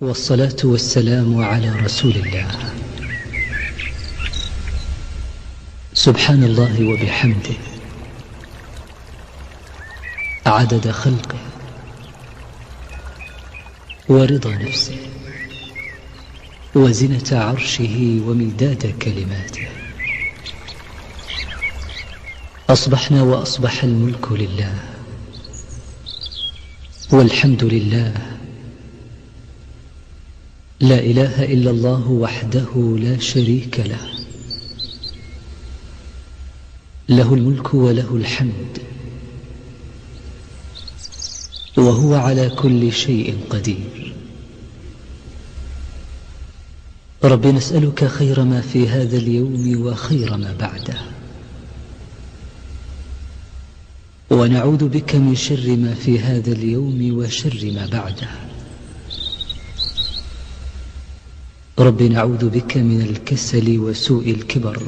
والصلاة والسلام على رسول الله. سبحان الله وبحمده عدد خلقه ورضا نفسه وزنة عرشه ومداد كلماته. أصبحنا وأصبح الملك لله والحمد لله، لا إله إلا الله وحده لا شريك له، له الملك وله الحمد وهو على كل شيء قدير. رب نسألك خير ما في هذا اليوم وخير ما بعده، ونعوذ بك من شر ما في هذا اليوم وشر ما بعده. رب نعوذ بك من الكسل وسوء الكبر.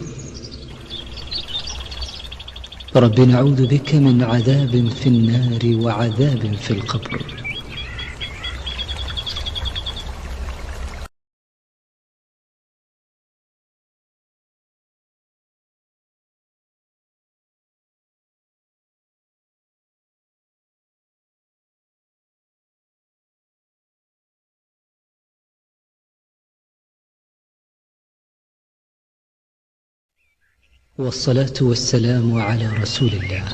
رب نعوذ بك من عذاب في النار وعذاب في القبر. والصلاة والسلام على رسول الله.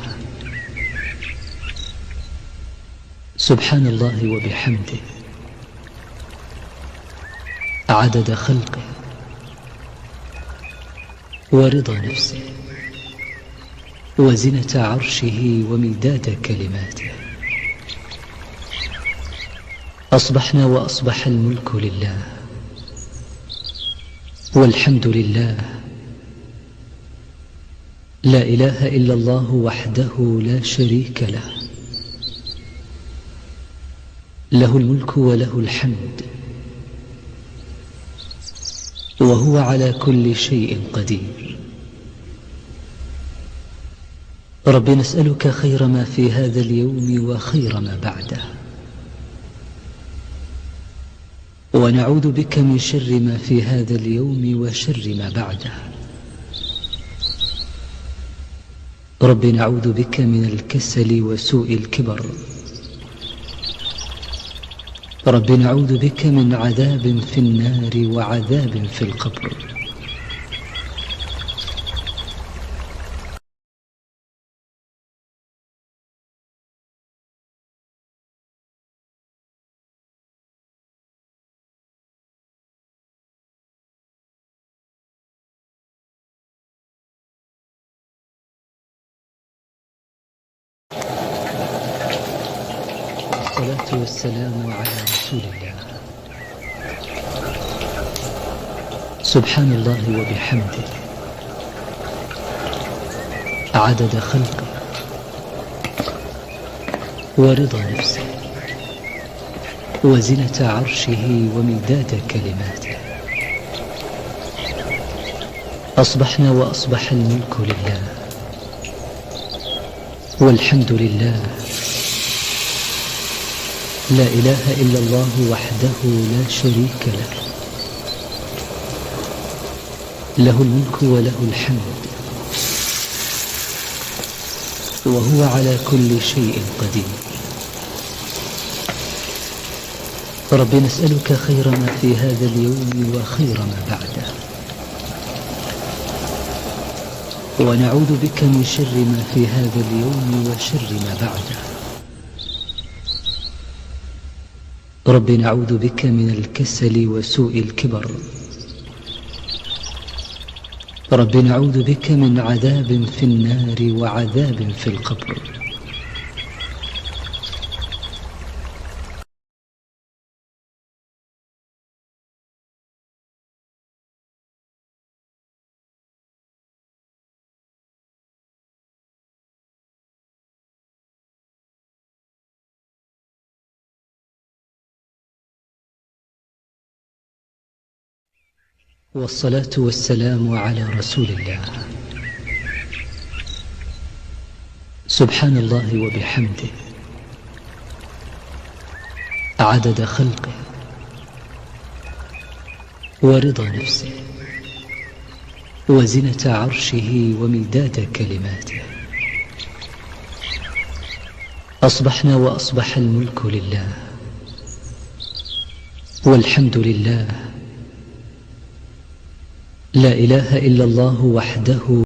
سبحان الله وبحمده عدد خلقه ورضا نفسه وزنة عرشه ومداد كلماته. أصبحنا وأصبح الملك لله والحمد لله، لا إله إلا الله وحده لا شريك له، له الملك وله الحمد وهو على كل شيء قدير. رب نسألك خير ما في هذا اليوم وخير ما بعده، ونعوذ بك من شر ما في هذا اليوم وشر ما بعده. رب نعوذ بك من الكسل وسوء الكبر. رب نعوذ بك من عذاب في النار وعذاب في القبر. والصلاة والسلام على رسول الله. سبحان الله وبحمده عدد خلقه ورضا نفسه وزنة عرشه ومداد كلماته. أصبحنا وأصبح الملك لله والحمد لله، لا إله إلا الله وحده لا شريك له، له الملك وله الحمد وهو على كل شيء قدير. رب نسألك خير ما في هذا اليوم وخير ما بعده، ونعوذ بك من شر ما في هذا اليوم وشر ما بعده. رب نعوذ بك من الكسل وسوء الكبر. رب نعوذ بك من عذاب في النار وعذاب في القبر. والصلاة والسلام على رسول الله. سبحان الله وبحمده عدد خلقه ورضا نفسه وزنة عرشه ومداد كلماته. أصبحنا وأصبح الملك لله، والحمد لله، لا إله إلا الله وحده